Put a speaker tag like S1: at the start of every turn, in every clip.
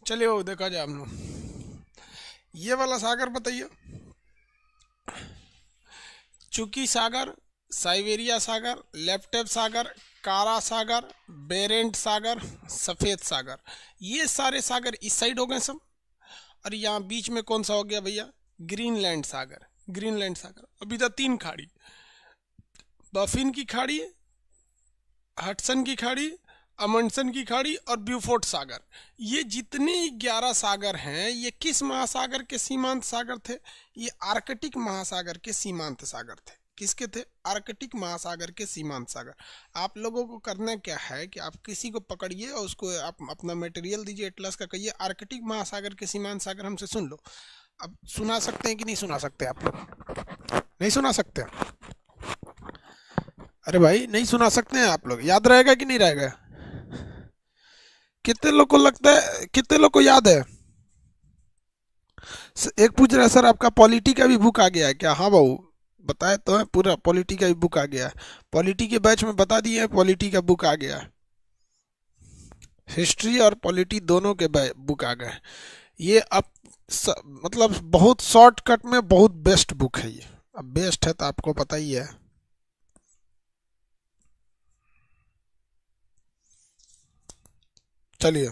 S1: चलिए वो देखा जाए हम लोग। ये वाला सागर बताइए। चुकी सागर, साइबेरिया सागर, लेप्टेव सागर, कारा सागर, बेरेंट सागर, सफ़ेद सागर। ये सारे सागर इस साइड हो गए सब। और यहाँ बीच में कौन सा हो गया भैया? ग्रीनलैंड सागर। ग्रीनलैंड सागर। अभी तो तीन खाड़ी, बफिन की खाड़ी, हडसन की खाड़ी, अमंडसन की खाड़ी और ब्यूफोर्ट सागर। ये जितने 11 सागर हैं ये किस महासागर के सीमांत सागर थे? ये आर्कटिक महासागर के सीमांत सागर थे। किसके थे? आर्कटिक महासागर के सीमांत सागर। आप लोगों को करना क्या है कि आप किसी को पकड़िए और उसको आप अपना मटेरियल दीजिए एटलस का, कहिए आर्कटिक महासागर के सीमांत सागर हमसे सुन लो। अब सुना सकते हैं कि नहीं सुना सकते आप लोग? नहीं सुना सकते? अरे भाई नहीं सुना सकते हैं आप लोग? याद रहेगा कि नहीं रहेगा? कितने लोग को लगता है, कितने लोग को याद है? एक पूछ रहा है सर आपका पॉलिटी का भी बुक आ गया है क्या? हाँ बाबू, बताए तो है, पूरा पॉलिटी का भी बुक आ गया है। पॉलिटी के बैच में बता दिए, पॉलिटी का बुक आ गया है। हिस्ट्री और पॉलिटी दोनों के बुक आ गए। ये अब मतलब बहुत शॉर्टकट में बहुत बेस्ट बुक है ये। अब बेस्ट है तो आपको पता ही है। चलिए,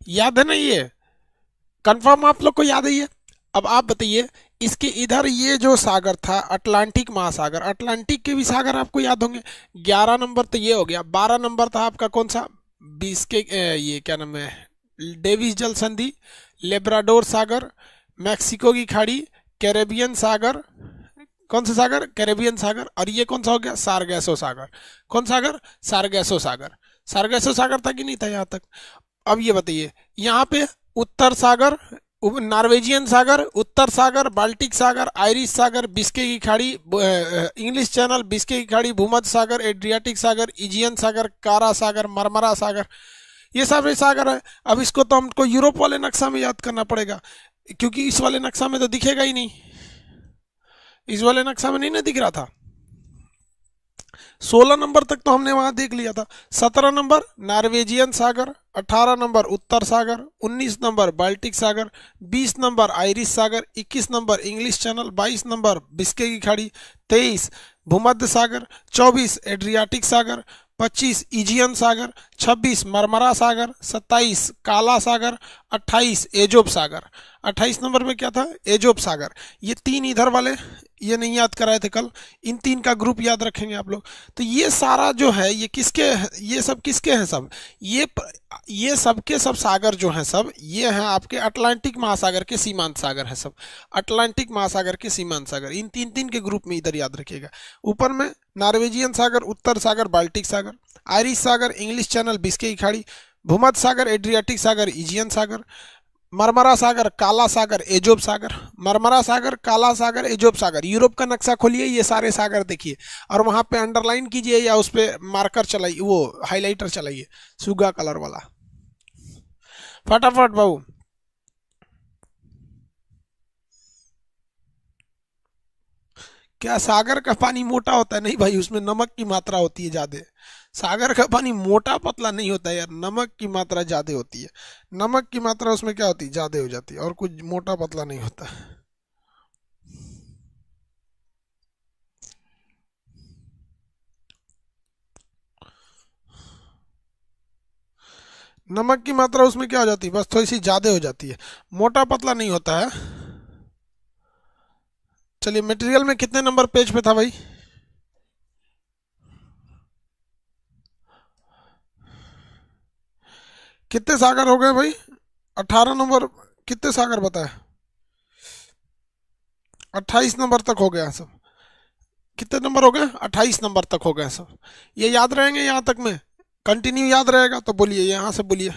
S1: याद है ना ये? कंफर्म आप लोग को याद है ये? अब आप बताइए, इसके इधर ये जो सागर था अटलांटिक महासागर, अटलांटिक के भी सागर आपको याद होंगे। 11 नंबर तो ये हो गया। 12 नंबर था आपका कौन सा? बीस के ये क्या नाम है, डेविस जल संधि, लेब्राडोर सागर, मैक्सिको की खाड़ी, कैरेबियन सागर। कौन सा सागर? कैरेबियन सागर। और ये कौन सा हो गया? सारगैसो सागर। कौन सागर? सारगैसो सागर। सारगैसो सागर था कि नहीं था यहाँ तक? अब ये बताइए, यहाँ पे उत्तर सागर, नॉर्वेजियन सागर, उत्तर सागर, बाल्टिक सागर, आयरिश सागर, बिस्के की खाड़ी, इंग्लिश चैनल, बिस्के की खाड़ी, भूमध्य सागर, एड्रियाटिक सागर, इजियन सागर, कारा सागर, मरमरा सागर। ये सब सागर है। अब इसको तो हमको यूरोप वाले नक्शा में याद करना पड़ेगा, क्योंकि इस वाले नक्शा में तो दिखेगा ही नहीं। इस वाले नक्शा में नहीं ना दिख रहा था। 16 नंबर तक तो हमने वहां देख लिया था। 17 नंबर नॉर्वेजियन सागर, 18 नंबर उत्तर सागर, 19 नंबर बाल्टिक सागर, 20 नंबर आयरिश सागर, 21 number English channel, 22 number Biscay की खाड़ी, 23 भूमध्य सागर, 24 एड्रियाटिक सागर, 25 इजियन सागर, 26 मरमरा सागर, 27 काला सागर, 28 एजोब सागर। 28 नंबर में क्या था? एजोब सागर। ये तीन इधर वाले, ये नहीं याद कराए थे कल। इन तीन का ग्रुप याद रखेंगे आप लोग। तो ये सारा जो है ये किसके, ये सब किसके हैं सब? ये सब के सब सागर जो हैं सब ये हैं आपके अटलांटिक महासागर के सीमांत सागर हैं सब। अटलांटिक महासागर के सीमांत सागर इन तीन तीन के ग्रुप में इधर याद रखिएगा। ऊपर में नॉर्वेजियन सागर, उत्तर सागर, बाल्टिक सागर, आयरिश सागर, इंग्लिश चैनल, बिस्के की खाड़ी, भूमध्य सागर, एड्रियाटिक सागर, इजियन सागर, मरमरा सागर, काला सागर, एजोब सागर। मरमरा सागर, काला सागर, एजोब सागर। यूरोप का नक्शा खोलिए, ये सारे सागर देखिए और वहां पे अंडरलाइन कीजिए या उस पे मार्कर चलाइए, वो हाइलाइटर चलाइए, सुगा कलर वाला। फटाफट बाबू। क्या सागर का पानी मोटा होता है? नहीं भाई, उसमें नमक की मात्रा होती है ज्यादा। सागर का पानी मोटा पतला नहीं होता है यार, नमक की मात्रा ज्यादा होती है। नमक की मात्रा उसमें क्या होती है? ज्यादा हो जाती है, और कुछ मोटा पतला नहीं होता। नमक की मात्रा उसमें क्या हो जाती है? बस थोड़ी सी ज्यादा हो जाती है, मोटा पतला नहीं होता है। चलिए, मटेरियल में कितने नंबर पेज पे था भाई? कितने सागर हो गए भाई? 18 नंबर। कितने सागर बताए? 28 नंबर तक हो गया सब। कितने नंबर हो गए? 28 नंबर तक हो गए सब। ये याद रहेंगे यहाँ तक में? कंटिन्यू याद रहेगा तो बोलिए, यहाँ से बोलिए।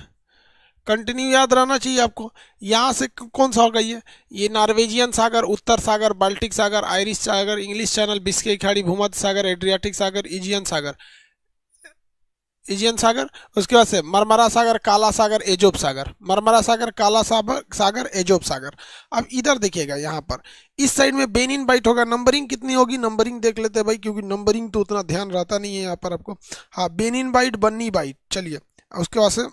S1: कंटिन्यू याद रहना चाहिए आपको। यहाँ से कौन सा होगा ये नॉर्वेजियन सागर, उत्तर सागर, बाल्टिक सागर, आयरिश सागर, इंग्लिश चैनल, बिस्के की खाड़ी, भूमध्य सागर, एड्रियाटिक सागर, इजियन सागर। एजियन सागर, उसके बाद से मरमरा सागर, काला सागर, एजोब सागर, मरमरा सागर, काला सागर सागर, एजोब सागर। अब इधर देखिएगा यहाँ पर इस साइड में बेनिन बाइट होगा। नंबरिंग कितनी होगी, नंबरिंग देख लेते हैं भाई, क्योंकि नंबरिंग तो उतना ध्यान रहता नहीं है यहाँ पर आपको। हाँ, बेनिन बाइट, बन्नी बाइट। चलिए उसके बाद से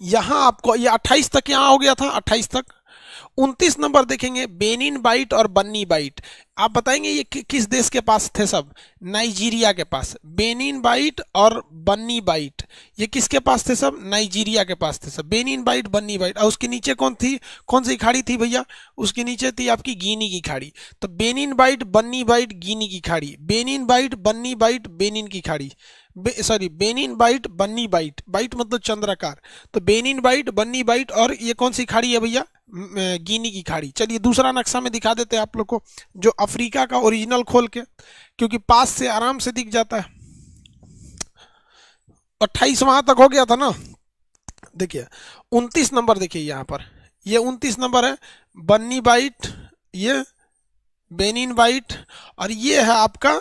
S1: यहाँ आपको ये 28 तक यहाँ हो गया था, 28 तक। 29 नंबर देखेंगे बेनिन बाइट और बन्नी बाइट। आप बताएंगे ये किस देश के पास थे सब? नाइजीरिया के पास। बेनिन बाइट और बन्नी बाइट ये किसके पास थे सब? नाइजीरिया के पास थे सब। बेनिन बाइट, बन्नी बाइट। और उसके नीचे कौन थी, कौन सी खाड़ी थी भैया? उसके नीचे थी आपकी गिनी की खाड़ी। तो बेनिन बाइट, बन्नी बाइट, गिनी की खाड़ी। बेनिन बाइट, बन्नी बाइट, बेनिन की खाड़ी। सॉरी, बेनिन बाइट, बन्नी बाइट, बाइट मतलब चंद्राकार। तो बेनिन बाइट, बन्नी बाइट, और ये कौन सी खाड़ी है भैया? गिनी की खाड़ी। चलिए दूसरा नक्शा में दिखा देते हैं आप लोग को, जो अफ्रीका का ओरिजिनल खोल के, क्योंकि पास से आराम से दिख जाता है। 28 वहां तक हो गया था ना। देखिए 29 नंबर, देखिए यहाँ पर ये 29 नंबर है बन्नी बाइट, ये बेनिन बाइट, और ये है आपका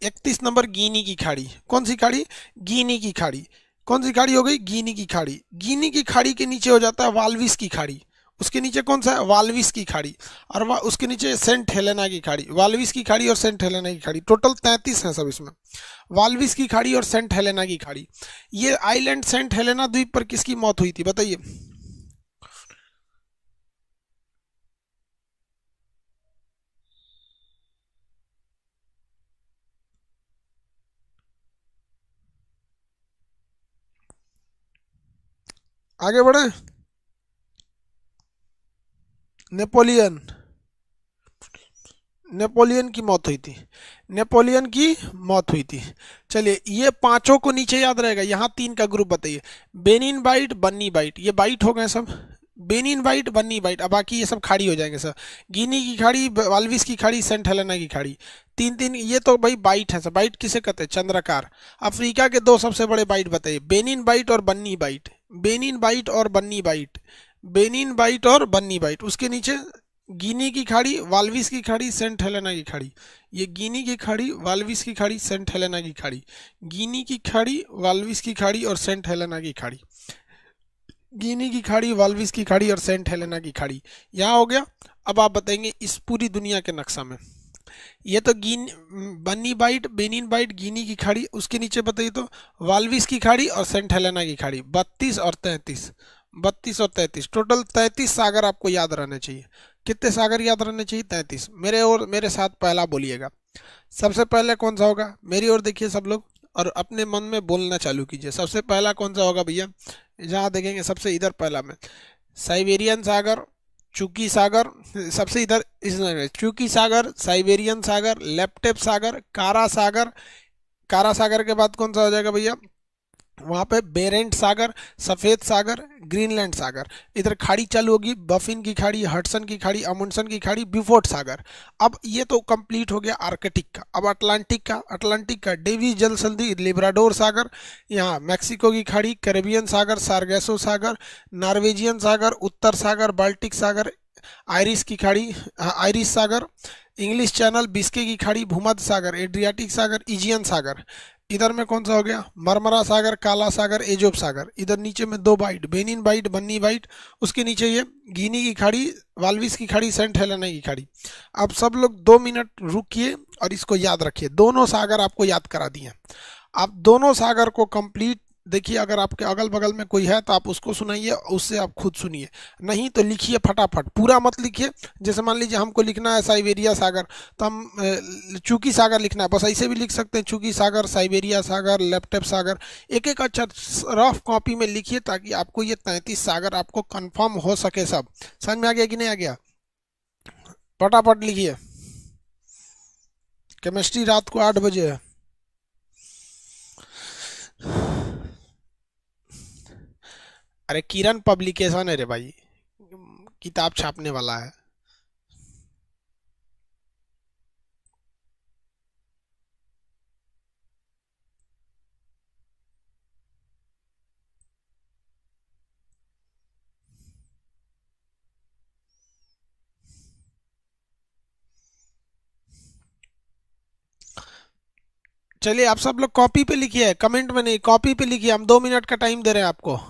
S1: 31 नंबर गिनी की खाड़ी। कौन सी खाड़ी? गिनी की खाड़ी। कौन सी खाड़ी हो गई? गिनी की खाड़ी। गिनी की खाड़ी के नीचे हो जाता है वाल्विस की खाड़ी। उसके नीचे कौन सा है? वाल्विस की खाड़ी। और उसके नीचे सेंट हेलेना की खाड़ी। वाल्विस की खाड़ी और सेंट हेलेना की खाड़ी, टोटल 33 है सब इसमें। वाल्विस की खाड़ी और सेंट हेलेना की खाड़ी। ये आइलैंड सेंट हेलेना द्वीप पर किसकी मौत हुई थी बताइए? आगे बढ़े। नेपोलियन, नेपोलियन की मौत हुई थी। नेपोलियन की मौत हुई थी। चलिए ये पांचों को नीचे याद रहेगा। यहाँ तीन का ग्रुप बताइए। बेनिन बाइट, बन्नी बाइट, ये बाइट हो गए सब। बेनिन बाइट, बन्नी बाइट। अब बाकी ये सब खाड़ी हो जाएंगे सर। गिनी की खाड़ी, वाल्विस की खाड़ी, सेंट हेलेना की खाड़ी। तीन तीन ये तो भाई बाइट है सर। बाइट किसे कहते हैं? चंद्रकार। अफ्रीका के दो सबसे बड़े बाइट बताइए। बेनिन बाइट और बन्नी बाइट। बेनिन बाइट और बन्नी बाइट। बेनिन बाइट और बन्नी बाइट। उसके नीचे गिनी की खाड़ी, वाल्विस की खाड़ी, सेंट हेलेना की खाड़ी। ये गिनी की खाड़ी, वाल्विस की खाड़ी, सेंट हेलेना की खाड़ी। गिनी की खाड़ी, वाल्विस की खाड़ी और सेंट हेलेना की खाड़ी। गिनी की खाड़ी, वाल्विस की खाड़ी और सेंट हेलेना की खाड़ी। यहाँ हो गया। अब आप बताएंगे इस पूरी दुनिया के नक्शा में, ये तो गिन बन्नी बाइट, बेनिन बाइट, गिनी की खाड़ी, उसके नीचे बताइए तो वाल्विस की खाड़ी और सेंट हेलेना की खाड़ी। 32 और 33, 32 और 33, टोटल 33 सागर आपको याद रहने चाहिए। कितने सागर याद रहने चाहिए? 33। मेरे और मेरे साथ पहला बोलिएगा। सबसे पहले कौन सा होगा? मेरी ओर देखिए सब लोग, और अपने मन में बोलना चालू कीजिए। सबसे पहला कौन सा होगा भैया? जहाँ देखेंगे सबसे इधर पहला में साइबेरियन सागर, चुकी सागर। सबसे इधर इस चुकी सागर, साइबेरियन सागर, लेप्टेप सागर, कारा सागर। कारा सागर के बाद कौन सा हो जाएगा भैया? वहां पे बेरेंट सागर, सफेद सागर, ग्रीनलैंड सागर। इधर खाड़ी चालू होगी, बफिन की खाड़ी, हडसन की खाड़ी, अमुंडसन की खाड़ी, ब्यूफोर्ट सागर। अब ये तो कंप्लीट हो गया आर्कटिक का। अब अटलांटिक का, अटलांटिक का डेविस जल संधि, लिब्राडोर सागर, यहाँ मैक्सिको की खाड़ी, कैरेबियन सागर, सार्गेसो सागर, नॉर्वेजियन सागर, उत्तर सागर, बाल्टिक सागर, आयरिश की खाड़ी, आयरिश सागर, इंग्लिश चैनल, बिस्के की खाड़ी, भूमध्य सागर, एड्रियाटिक सागर, इजियन सागर। इधर में कौन सा हो गया? मरमरा सागर, काला सागर, एजोब सागर। इधर नीचे में दो बाइट, बेनिन बाइट, बन्नी बाइट। उसके नीचे ये गिनी की खाड़ी, वाल्विस की खाड़ी, सेंट हेलेना की खाड़ी। अब सब लोग 2 मिनट रुकिए और इसको याद रखिए। दोनों सागर आपको याद करा दिए। आप दोनों सागर को कंप्लीट देखिए। अगर आपके अगल बगल में कोई है तो आप उसको सुनाइए, उससे आप खुद सुनिए। नहीं तो लिखिए फटाफट, पूरा मत लिखिए। जैसे मान लीजिए हमको लिखना है साइबेरिया सागर, तो हम चूकी सागर लिखना है, बस ऐसे भी लिख सकते हैं। चूकी सागर, साइबेरिया सागर, लेप्टेप सागर। एक एक अक्षर रफ कॉपी में लिखिए, ताकि आपको ये 33 सागर आपको कंफर्म हो सके। सब समझ में आ गया कि नहीं आ गया? फटाफट लिखिए। केमिस्ट्री रात को 8 बजे है। अरे किरण पब्लिकेशन है रे भाई, किताब छापने वाला है। चलिए आप सब लोग कॉपी पे लिखिए, कमेंट में नहीं, कॉपी पे लिखिए, हम 2 मिनट का टाइम दे रहे हैं आपको।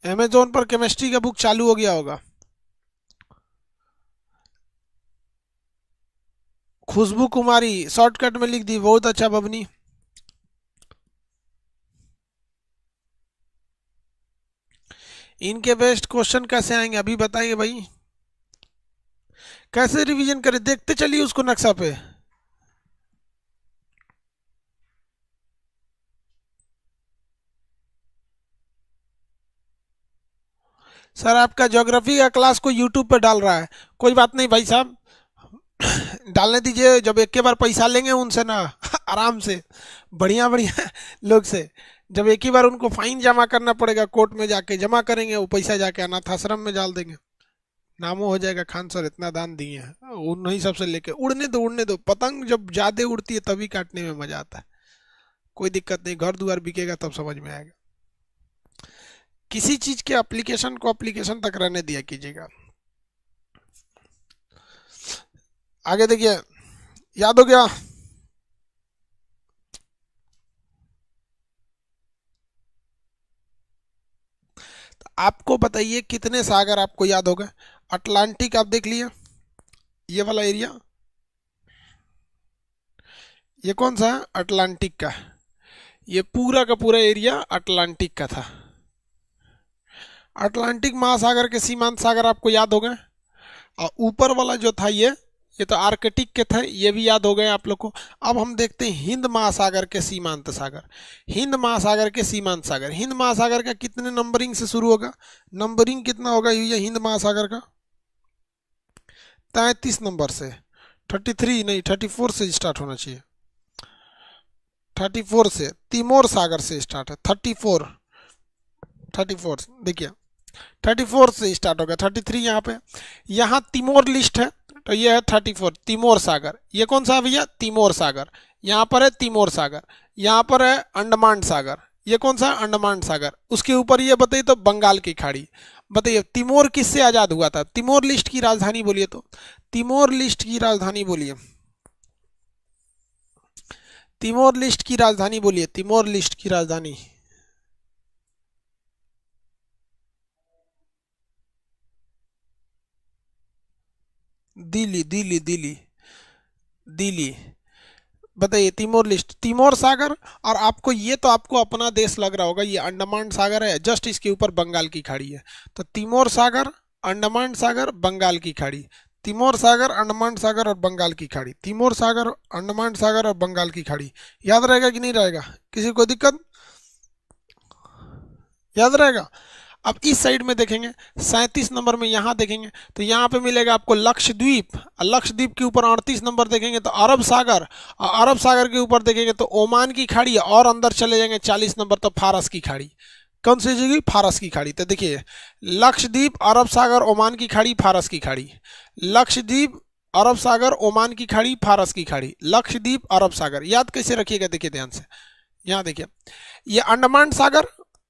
S1: अमेजोन पर केमिस्ट्री का बुक चालू हो गया होगा। खुशबू कुमारी शॉर्टकट में लिख दी, बहुत अच्छा बबनी। इनके बेस्ट क्वेश्चन कैसे आएंगे अभी बताइए भाई, कैसे रिवीजन करें, देखते चलिए उसको नक्शा पे। सर आपका ज्योग्राफी का क्लास को यूट्यूब पे डाल रहा है, कोई बात नहीं भाई साहब, डालने दीजिए। जब एक के बार पैसा लेंगे उनसे ना आराम से, बढ़िया बढ़िया लोग से, जब एक ही बार उनको फाइन जमा करना पड़ेगा, कोर्ट में जाके जमा करेंगे, वो पैसा जाके अनाथ आश्रम में डाल देंगे, नामो हो जाएगा, खान सर इतना दान दिए हैं, उन्हीं सबसे लेके उड़ने दो, पतंग जब ज्यादा उड़ती है तभी काटने में मजा आता है। कोई दिक्कत नहीं, घर द्वार बिकेगा तब समझ में आएगा। किसी चीज के एप्लीकेशन को एप्लीकेशन तक रहने दिया कीजिएगा। आगे देखिए, याद हो गया। आपको बताइए कितने सागर आपको याद हो गए। अटलांटिक आप देख लिए, ये वाला एरिया, ये कौन सा है, अटलांटिक का, ये पूरा का पूरा एरिया अटलांटिक का था। अटलांटिक महासागर के सीमांत सागर आपको याद हो गए। और ऊपर वाला जो था ये तो आर्कटिक के थे, ये भी याद हो गए आप लोग को। अब हम देखते हैं हिंद महासागर के सीमांत सागर। हिंद महासागर के सीमांत सागर, हिंद महासागर का कितने नंबरिंग से शुरू होगा, नंबरिंग कितना होगा ये हिंद महासागर का, 33 नंबर से, 33 नहीं 34 से स्टार्ट होना चाहिए, 34 से, तिमोर सागर से स्टार्ट है, 34 देखिए 34 से स्टार्ट होगा, 33 यहाँ पे, यहाँ तिमोर लिस्ट है, तो ये है 34 तिमोर सागर। ये कौन सा है भैया, तिमोर सागर, यहाँ पर है तिमोर सागर, यहाँ पर है अंडमान सागर, ये कौन सा है, अंडमान सागर। उसके ऊपर ये बताइए तो बंगाल की खाड़ी। बताइए तिमोर किससे आजाद हुआ था, तिमोर लिस्ट की राजधानी बोलिए, तो तिमोर लिस्ट की राजधानी बोलिए, तिमोर लिस्ट की राजधानी बोलिए, तिमोर लिस्ट की राजधानी। दिल्ली दिल्ली दिल्ली दिल्ली। बताइए तिमोर लिस्ट, तिमोर सागर। और आपको ये तो आपको अपना देश लग रहा होगा, ये अंडमान सागर है, जस्ट इसके ऊपर बंगाल की खाड़ी है, तो तिमोर सागर, अंडमान सागर, बंगाल की खाड़ी, तिमोर सागर, अंडमान सागर और बंगाल की खाड़ी, तिमोर सागर, अंडमान सागर और बंगाल की खाड़ी। याद रहेगा कि नहीं रहेगा, किसी को दिक्कत, याद रहेगा। अब इस साइड में देखेंगे 37 नंबर में, यहाँ देखेंगे तो यहाँ पे मिलेगा आपको लक्षद्वीप, लक्षद्वीप के ऊपर 38 नंबर देखेंगे तो अरब सागर, और अरब सागर के ऊपर देखेंगे तो ओमान की खाड़ी, और अंदर चले जाएंगे 40 नंबर तो फारस की खाड़ी। कौन सी जगह, फारस की खाड़ी। तो देखिए लक्षद्वीप, अरब सागर, ओमान की खाड़ी, फारस की खाड़ी, लक्षद्वीप, अरब सागर, ओमान की खाड़ी, फारस की खाड़ी, लक्षद्वीप, अरब सागर। याद कैसे रखिएगा, देखिए ध्यान से, यहाँ देखिए ये अंडमान सागर,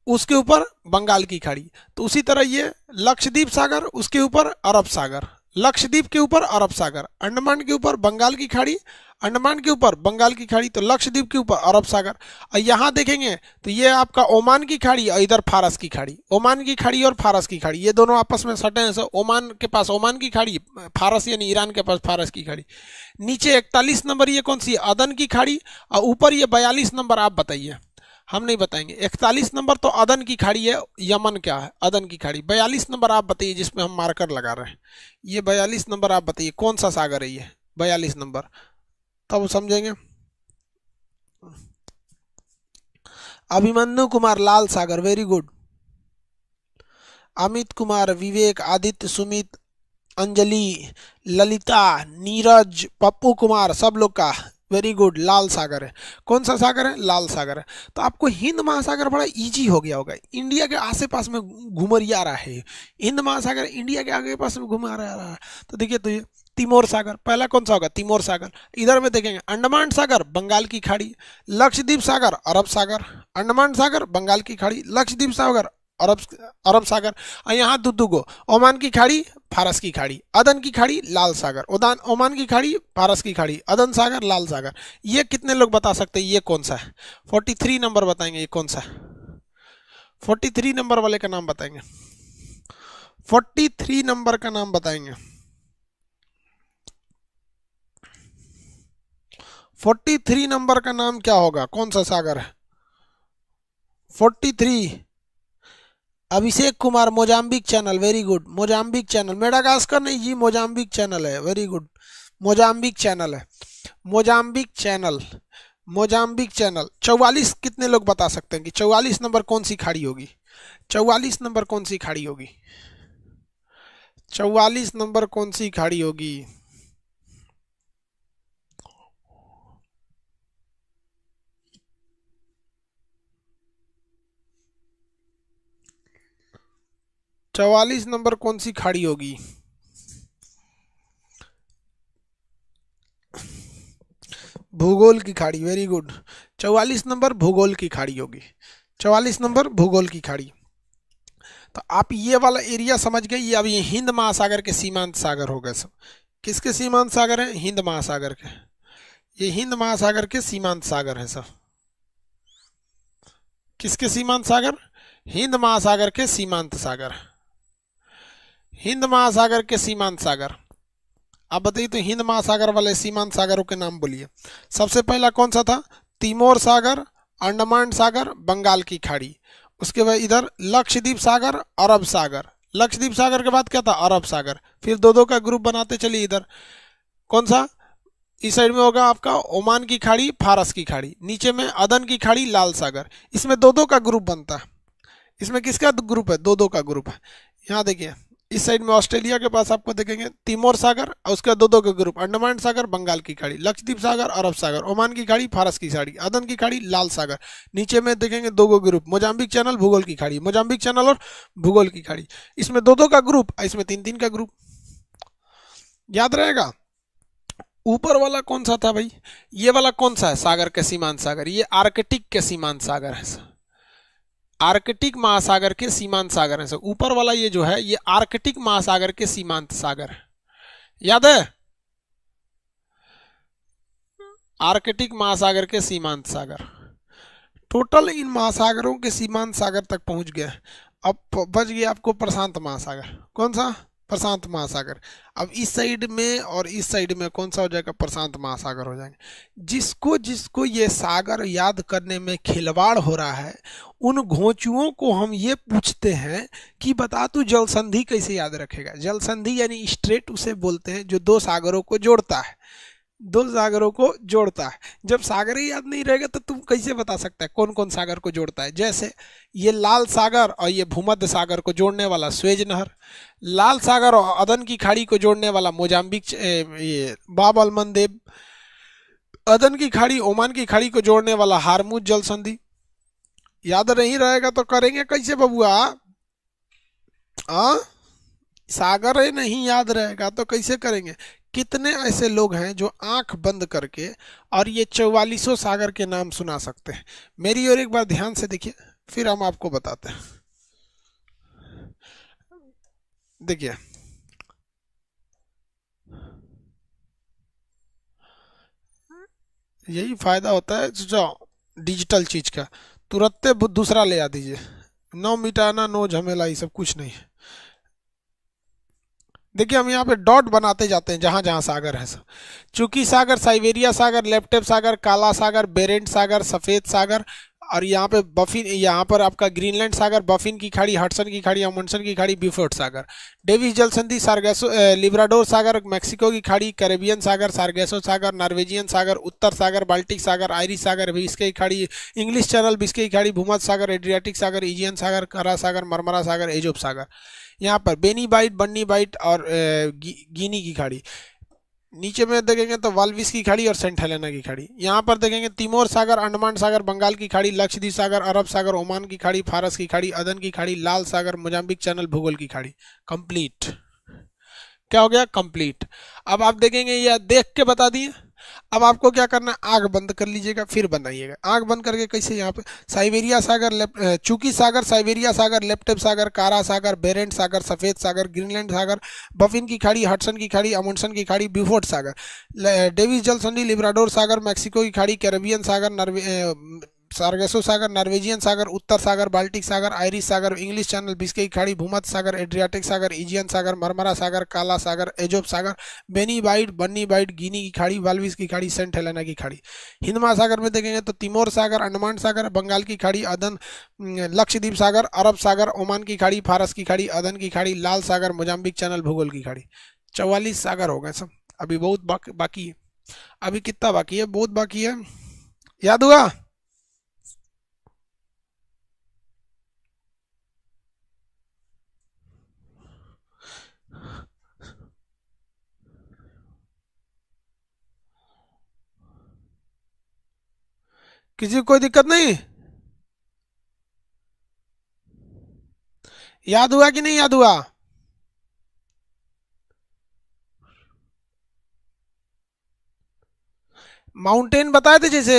S1: उसके ऊपर बंगाल की खाड़ी, तो उसी तरह ये लक्षद्वीप सागर, उसके ऊपर अरब सागर, लक्षद्वीप के ऊपर अरब सागर, अंडमान के ऊपर बंगाल की खाड़ी, अंडमान के ऊपर बंगाल की खाड़ी, तो लक्षद्वीप के ऊपर अरब सागर। और यहाँ देखेंगे तो ये आपका ओमान की खाड़ी और इधर फारस की खाड़ी, ओमान की खाड़ी और फारस की खाड़ी, ये दोनों आपस में सटे हैं। ओमान के पास ओमान की खाड़ी, फारस यानी ईरान के पास फारस की खाड़ी। नीचे 41 नंबर ये कौन सी, अदन की खाड़ी, और ऊपर ये 42 नंबर आप बताइए, हम नहीं बताएंगे। 41 नंबर तो अदन की खाड़ी है, यमन क्या है, अदन की खाड़ी। 42 नंबर आप बताइए जिसमें हम मार्कर लगा रहे हैं, ये 42 नंबर आप बताइए कौन सा सागर है ये 42 नंबर, तब समझेंगे। अभिमन्यु कुमार लाल सागर, वेरी गुड। अमित कुमार, विवेक, आदित्य, सुमित, अंजलि, ललिता, नीरज, पप्पू कुमार, सब लोग का वेरी गुड, लाल सागर है। कौन सा सागर है, लाल सागर है। तो आपको हिंद महासागर बड़ा इजी हो गया होगा, इंडिया के आसे पास में घुमरिया रहा है, हिंद महासागर इंडिया के आगे पास में घुमा रहा है। तो देखिए तो ये तिमोर सागर, पहला कौन सा होगा, तिमोर सागर। इधर में देखेंगे अंडमान सागर, बंगाल की खाड़ी, लक्षद्वीप सागर, अरब सागर, अंडमान सागर, बंगाल की खाड़ी, लक्षद्वीप सागर, अरब अरब सागर। और यहाँ दो गो, ओमान की खाड़ी, फारस की खाड़ी, अदन की खाड़ी, लाल सागर, ओमान की खाड़ी, फारस की खाड़ी, अदन सागर, लाल सागर। ये कितने लोग बता सकते हैं ये कौन सा है? 43 नंबर बताएंगे ये कौन सा है? 43 नंबर वाले का नाम बताएंगे, 43 नंबर का नाम बताएंगे। 43 नंबर का नाम क्या होगा, कौन सा सागर है? 43 Abhishek Kumar, Mozambique channel, very good. Mozambique channel, Madagascar नहीं जी, मोजाम्बिक चैनल है, वेरी गुड। मोजाम्बिक चैनल है, मोजाम्बिक चैनल, मोजाम्बिक चैनल। 44 कितने लोग बता सकते हैं कि 44 नंबर कौन सी खाड़ी होगी? 44 नंबर कौन सी खाड़ी होगी? 44 नंबर कौन सी खाड़ी होगी? चौवालीस नंबर कौन सी खाड़ी होगी? भूगोल की खाड़ी, वेरी गुड। 44 नंबर भूगोल की खाड़ी होगी, 44 नंबर भूगोल की खाड़ी। तो आप ये वाला एरिया समझ गए। ये अब ये हिंद महासागर के सीमांत सागर हो गए सब। किसके सीमांत सागर हैं? हिंद महासागर के। ये हिंद महासागर के सीमांत सागर है सब। किसके सीमांत सागर? हिंद महासागर के सीमांत सागर, हिंद महासागर के सीमांत सागर। आप बताइए तो हिंद महासागर वाले सीमांत सागरों के नाम बोलिए। सबसे पहला कौन सा था? तिमोर सागर, अंडमान सागर, बंगाल की खाड़ी। उसके बाद इधर लक्षद्वीप सागर, अरब सागर। लक्षद्वीप सागर के बाद क्या था? अरब सागर। फिर दो दो का ग्रुप बनाते चलिए। इधर कौन सा? इस साइड में होगा आपका ओमान की खाड़ी, फारस की खाड़ी। नीचे में अदन की खाड़ी, लाल सागर। इसमें दो दो का ग्रुप बनता है। इसमें किसका ग्रुप है? दो दो का ग्रुप है। यहाँ देखिए इस साइड में ऑस्ट्रेलिया के पास आपको देखेंगे तिमोर सागर और उसका दो दो का ग्रुप, अंडमान सागर, बंगाल की खाड़ी, लक्षद्वीप सागर, अरब सागर, ओमान की खाड़ी, फारस की खाड़ी, अदन की खाड़ी, लाल सागर। नीचे में देखेंगे दो गो ग्रुप, मोजाम्बिक चैनल, भूगोल की खाड़ी, मोजाम्बिक चैनल और भूगोल की खाड़ी। इसमें दो दो का ग्रुप, इसमें तीन तीन का ग्रुप। याद रहेगा। ऊपर वाला कौन सा था भाई? ये वाला कौन सा है सागर के सीमांत सागर? ये आर्कटिक के सीमांत सागर है। आर्कटिक महासागर के सीमांत सागर है। ऊपर वाला ये जो है ये आर्कटिक महासागर के सीमांत सागर है। याद है? आर्कटिक महासागर के सीमांत सागर। टोटल इन महासागरों के सीमांत सागर तक पहुंच गए। अब बच गया आपको प्रशांत महासागर। कौन सा? प्रशांत महासागर। अब इस साइड में और इस साइड में कौन सा हो जाएगा? प्रशांत महासागर हो जाएंगे। जिसको जिसको ये सागर याद करने में खिलवाड़ हो रहा है उन घोंचुओं को हम ये पूछते हैं कि बता तू जल संधि कैसे याद रखेगा। जल संधि यानी स्ट्रेट उसे बोलते हैं जो दो सागरों को जोड़ता है, दो सागरों को जोड़ता है। जब सागर ही याद नहीं रहेगा तो तुम कैसे बता सकता है कौन कौन सागर को जोड़ता है? जैसे ये लाल सागर और ये भूमध्य सागर को जोड़ने वाला स्वेज नहर, लाल सागर और अदन की खाड़ी को जोड़ने वाला मोजाम्बिक ये बाब अल मंदेब, अदन की खाड़ी ओमान की खाड़ी को जोड़ने वाला हारमुज जल संधि। याद नहीं रहेगा तो करेंगे कैसे बबुआ? सागर ही नहीं याद रहेगा तो कैसे करेंगे? कितने ऐसे लोग हैं जो आंख बंद करके और ये 44 सागर के नाम सुना सकते हैं? मेरी ओर एक बार ध्यान से देखिए फिर हम आपको बताते हैं। देखिए यही फायदा होता है जो डिजिटल चीज का, तुरंत दूसरा ले आ दीजिए। नो मिटाना, नो झमेला, ये सब कुछ नहीं है। देखिए हम यहाँ पे डॉट बनाते जाते हैं जहां जहां सागर है। चूकी सागर, साइबेरिया सागर, लेप्टेप सागर, काला सागर, बेरेंट सागर, सफेद सागर, और यहाँ पे बफिन, यहाँ पर आपका ग्रीनलैंड सागर, बफिन की खाड़ी, हडसन की खाड़ी, अमुंडसन की खाड़ी, ब्यूफोर्ड सागर, डेविस जल संधि, सार्गेसो, लिब्राडोर सागर, मैक्सिको की खाड़ी, कैरेबियन सागर, सार्गेसो सागर, नॉर्वेजियन सागर, उत्तर सागर, बाल्टिक सागर, आयरिश सागर, बिस्के की खाड़ी, इंग्लिश चैनल, बिस्के की खाड़ी, भूमध्य सागर, एड्रियाटिक सागर, इजियन सागर, करा सागर, मरमरा सागर, एजोब सागर। यहाँ पर बेनी बाइट, बन्नी बाइट और गिनी की खाड़ी। नीचे में देखेंगे तो वाल्विस की खाड़ी और सेंट हेलेना की खाड़ी। यहाँ पर देखेंगे तिमोर सागर, अंडमान सागर, बंगाल की खाड़ी, लक्षद्वीप सागर, अरब सागर, ओमान की खाड़ी, फारस की खाड़ी, अदन की खाड़ी, लाल सागर, मोजाम्बिक चैनल, भूगोल की खाड़ी। कंप्लीट क्या हो गया, कंप्लीट। अब आप देखेंगे या देख के बता दिए। अब आपको क्या करना है, आंख बंद कर लीजिएगा फिर बनाइएगा। आंख बंद करके कैसे, यहाँ पे साइबेरिया सागर, चूकी सागर, साइबेरिया सागर, लेप्टेप सागर, कारा सागर, बेरेंट सागर, सफेद सागर, ग्रीनलैंड सागर, बफिन की खाड़ी, हडसन की खाड़ी, अमुंडसन की खाड़ी, ब्यूफोर्ट सागर, डेविस जल संधि, लिब्राडोर सागर, मैक्सिको की खाड़ी, कैरेबियन सागर, सार्गेसो सागर, नॉर्वेजियन सागर, उत्तर सागर, बाल्टिक सागर, आयरिश सागर, इंग्लिश चैनल, बिस्के की खाड़ी, भूमध्य सागर, एड्रियाटिक सागर, इजियन सागर, मरमरा सागर, काला सागर, एजोब सागर, बेनी बाइट, बन्नी बाइट, गिनी की खाड़ी, वाल्विस की खाड़ी, सेंट हेलेना की खाड़ी। हिंद महासागर में देखेंगे तो तिमोर सागर, अंडमान सागर, बंगाल की खाड़ी, अदन, लक्षद्वीप सागर, अरब सागर, ओमान की खाड़ी, फारस की खाड़ी, अदन की खाड़ी, लाल सागर, मोजाम्बिक चैनल, भूगोल की खाड़ी। 44 सागर हो गए सब। अभी बहुत बाकी है। अभी कितना बाकी है, बहुत बाकी है, याद हुआ। किसी को कोई दिक्कत नहीं, याद हुआ कि नहीं याद हुआ। माउंटेन बताए थे जैसे,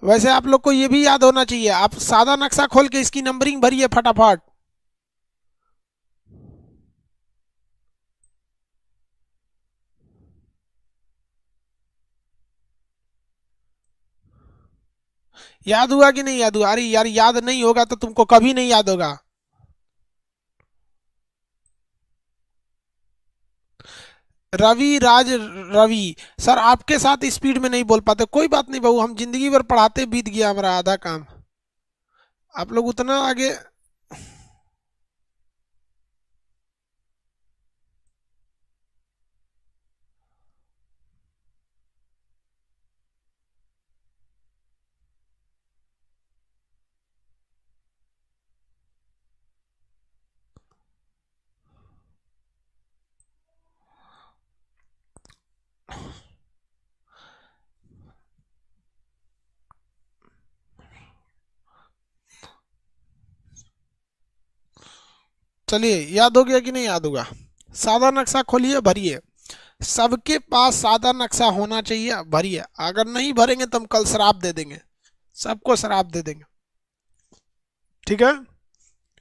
S1: वैसे आप लोग को ये भी याद होना चाहिए। आप सादा नक्शा खोल के इसकी नंबरिंग भरिए फटाफट। याद हुआ कि नहीं याद हुआ, अरे यार याद नहीं होगा तो तुमको कभी नहीं याद होगा। रवि राज, रवि सर आपके साथ स्पीड में नहीं बोल पाते, कोई बात नहीं बहू, हम जिंदगी भर पढ़ाते, बीत गया हमारा आधा काम। आप लोग उतना आगे। चलिए याद हो गया कि नहीं याद होगा। सादा नक्शा खोलिए भरिए, सबके पास सादा नक्शा होना चाहिए, भरिए। अगर नहीं भरेंगे तो हम कल शराब दे देंगे, सबको शराब दे देंगे, ठीक है।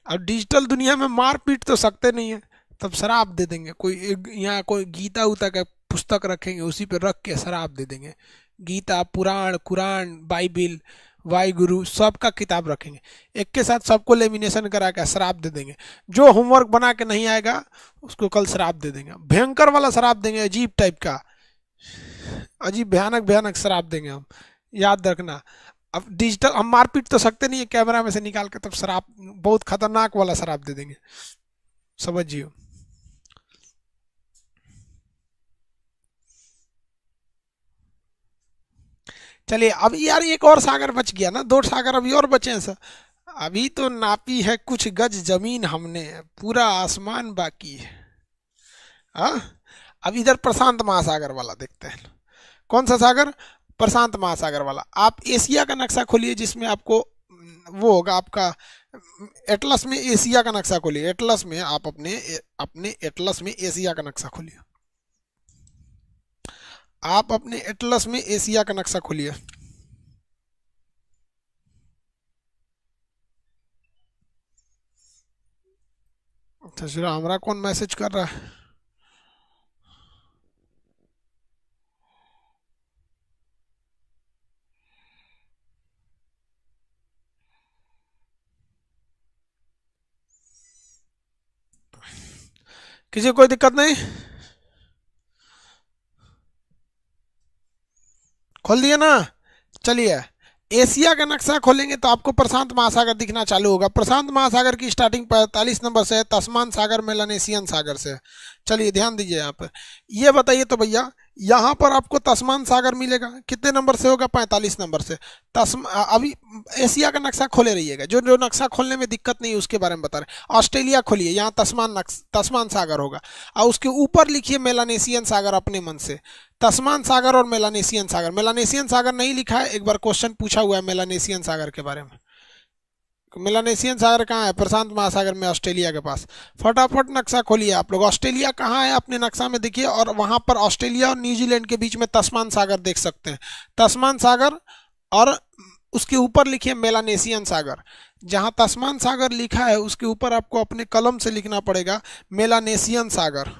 S1: अब डिजिटल दुनिया में मार पीट तो सकते नहीं है, तब शराब दे देंगे। कोई यहाँ कोई गीता उता का पुस्तक रखेंगे, उसी पे रख के शराब दे देंगे। गीता, पुराण, कुरान, बाइबिल, वाहिगुरु सबका किताब रखेंगे, एक के साथ सबको लेमिनेशन करा के शराब दे देंगे। जो होमवर्क बना के नहीं आएगा उसको कल शराब दे देंगे, भयंकर वाला शराब देंगे, अजीब टाइप का, अजीब भयानक भयानक शराब देंगे हम, याद रखना। अब डिजिटल हम मारपीट तो सकते नहीं है, कैमरा में से निकाल के तब शराब, बहुत खतरनाक वाला शराब दे देंगे, समझियो। चलिए अब यार एक और सागर बच गया ना, 2 सागर अभी और बचे हैं सर। अभी तो नापी है कुछ गज जमीन हमने, पूरा आसमान बाकी है। हाँ, अब इधर प्रशांत महासागर वाला देखते हैं। कौन सा सागर, प्रशांत महासागर वाला। आप एशिया का नक्शा खोलिए जिसमें आपको वो होगा आपका, एटलस में एशिया का नक्शा खोलिए, एटलस में आप अपने अपने एटलस में एशिया का नक्शा खोलिए। आप अपने एटलस में एशिया का नक्शा खोलिए। अच्छा हमारा कौन मैसेज कर रहा है। किसी को कोई दिक्कत नहीं, खोल दिया ना। चलिए एशिया का नक्शा खोलेंगे तो आपको प्रशांत महासागर दिखना चालू होगा। प्रशांत महासागर की स्टार्टिंग 45 नंबर से है, तस्मान सागर मेलानेशियन सागर से है। चलिए ध्यान दीजिए यहाँ पर, ये बताइए तो भैया, यहाँ पर आपको तस्मान सागर मिलेगा कितने नंबर से होगा, 45 नंबर से। अभी एशिया का नक्शा खोले रहिएगा, जो जो नक्शा खोलने में दिक्कत नहीं उसके बारे में बता रहे। ऑस्ट्रेलिया खोलिए, यहाँ तस्मान सागर होगा, और उसके ऊपर लिखिए मेलानेशियन सागर अपने मन से। तस्मान सागर और मेलानेशियन सागर, मेलानेशियन सागर नहीं लिखा है, एक बार क्वेश्चन पूछा हुआ है मेलानेशियन सागर के बारे में। मेलानेशियन सागर कहाँ है? प्रशांत महासागर में, ऑस्ट्रेलिया के पास। फटाफट नक्शा खोलिए आप लोग। ऑस्ट्रेलिया कहाँ है अपने नक्शा में देखिए, और वहां पर ऑस्ट्रेलिया और न्यूजीलैंड के बीच में तस्मान सागर देख सकते हैं। तस्मान सागर, और उसके ऊपर लिखिए मेलानेशियन सागर। जहां तस्मान सागर लिखा है उसके ऊपर आपको अपने कलम से लिखना पड़ेगा मेलानेशियन सागर।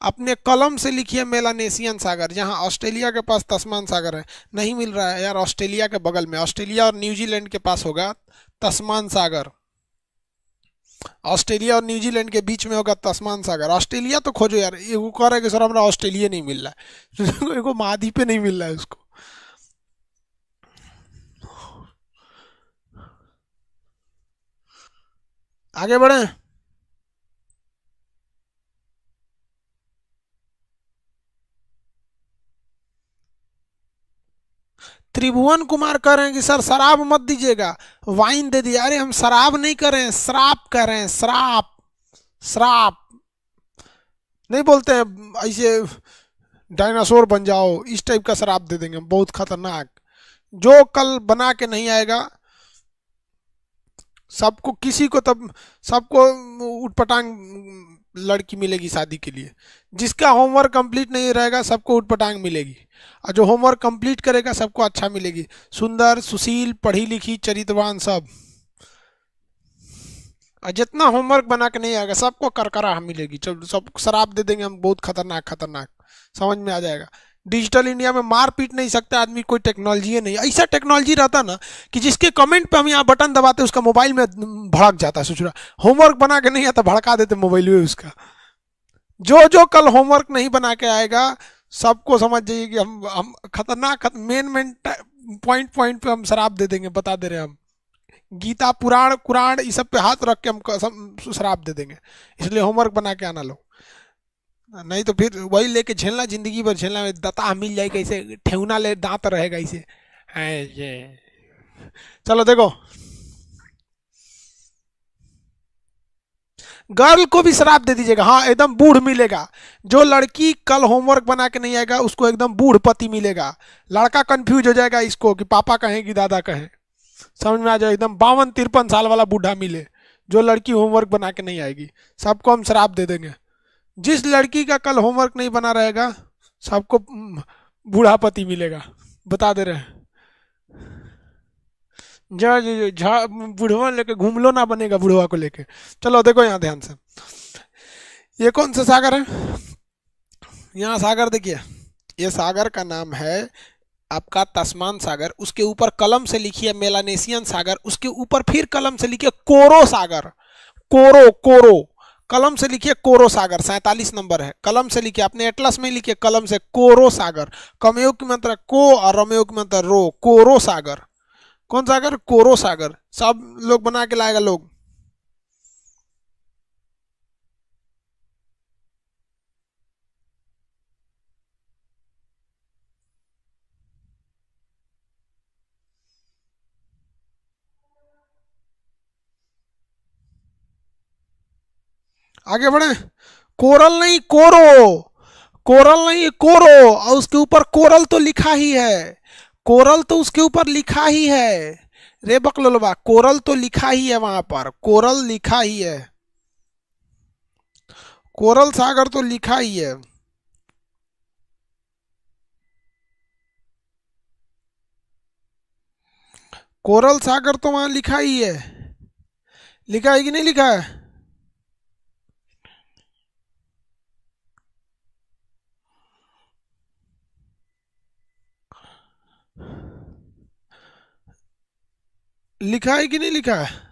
S1: अपने कलम से लिखिए मेलानेशियन सागर। जहां ऑस्ट्रेलिया के पास तस्मान सागर है, नहीं मिल रहा है यार, ऑस्ट्रेलिया के बगल में, ऑस्ट्रेलिया और न्यूजीलैंड के पास होगा तस्मान सागर। ऑस्ट्रेलिया और न्यूजीलैंड के बीच में होगा तस्मान सागर। ऑस्ट्रेलिया तो खोजो यार, ये वो कह रहा है कि सर हमारा ऑस्ट्रेलिया नहीं मिल रहा है एगो महाद्वीप पे नहीं मिल रहा है उसको। आगे बढ़े। त्रिभुवन कुमार कह रहे हैं कि सर शराब मत दीजिएगा, वाइन दे दिया। अरे हम शराब नहीं कर रहे हैं, श्राप कर रहे हैं, श्राप। श्राप नहीं बोलते हैं ऐसे, डायनासोर बन जाओ इस टाइप का शराब दे देंगे हम, बहुत खतरनाक। जो कल बना के नहीं आएगा, सबको, किसी को तब सबको उटपटांग लड़की मिलेगी शादी के लिए। जिसका होमवर्क कंप्लीट नहीं रहेगा सबको उटपटांग मिलेगी, और जो होमवर्क कंप्लीट करेगा सबको अच्छा मिलेगी, सुंदर, सुशील, पढ़ी लिखी, चरित्रवान सब। और जितना होमवर्क बना के नहीं आएगा सबको करकरा मिलेगी। चलो सब शराब दे देंगे हम, बहुत खतरनाक खतरनाक, समझ में आ जाएगा। डिजिटल इंडिया में मार पीट नहीं सकता आदमी, कोई टेक्नोलॉजी नहीं। ऐसा टेक्नोलॉजी रहता ना कि जिसके कमेंट पे हम यहाँ बटन दबाते उसका मोबाइल में भड़क जाता है। सोच रहा होमवर्क बना के नहीं आता, भड़का देते मोबाइल में उसका। जो जो कल होमवर्क नहीं बना के आएगा सबको समझ जाइए कि हम खतरनाक मेन मेन पॉइंट पॉइंट पे हम शराब दे देंगे, बता दे रहे हैं हम। गीता, पुराण, कुरान, इस सब पे हाथ रख के हम शराब दे देंगे। इसलिए होमवर्क बना के आना लो, नहीं तो फिर वही लेके झेलना, जिंदगी भर झेलना। दता मिल जाए कैसे, ठेवना ले दांत रहेगा इसे है ये। चलो देखो, गर्ल को भी शराब दे दीजिएगा, हाँ एकदम बूढ़ मिलेगा। जो लड़की कल होमवर्क बना के नहीं आएगा उसको एकदम बूढ़ पति मिलेगा। लड़का कंफ्यूज हो जाएगा इसको कि पापा कहें कि दादा कहें, समझ में आ जाए। एकदम 52-53 साल वाला बूढ़ा मिले जो लड़की होमवर्क बना के नहीं आएगी, सबको हम शराब दे देंगे। जिस लड़की का कल होमवर्क नहीं बना रहेगा सबको बूढ़ा पति मिलेगा, बता दे रहे हैं। बुढ़वा लेके घूम लो ना, बनेगा बुढ़वा को लेके। चलो देखो यहाँ ध्यान से, ये कौन सा सागर है? यहाँ सागर देखिए, ये सागर का नाम है आपका तस्मान सागर। उसके ऊपर कलम से लिखिए मेलानेशियन सागर, उसके ऊपर फिर कलम से लिखिए कोरो सागर। कोरो, कोरो, कलम से लिखिए कोरो सागर। 47 नंबर है, कलम से लिखिए, अपने एटलस में लिखिए कलम से कोरो सागर। कमयोग की मात्रा को और रमयोग की मात्रा रो, कोरो सागर। कौन सागर? कोरो सागर। सब लोग बना के लाएगा लोग। आगे बढ़े। कोरल नहीं, कोरो। कोरल नहीं, कोरो। और उसके ऊपर कोरल तो लिखा ही है, कोरल तो उसके ऊपर लिखा ही है रे बकलोलबा, कोरल तो लिखा ही है वहां पर, कोरल लिखा ही है, कोरल सागर तो लिखा ही है। कोरल सागर तो वहां लिखा ही है, लिखा है कि नहीं लिखा है? लिखा है कि नहीं लिखा है?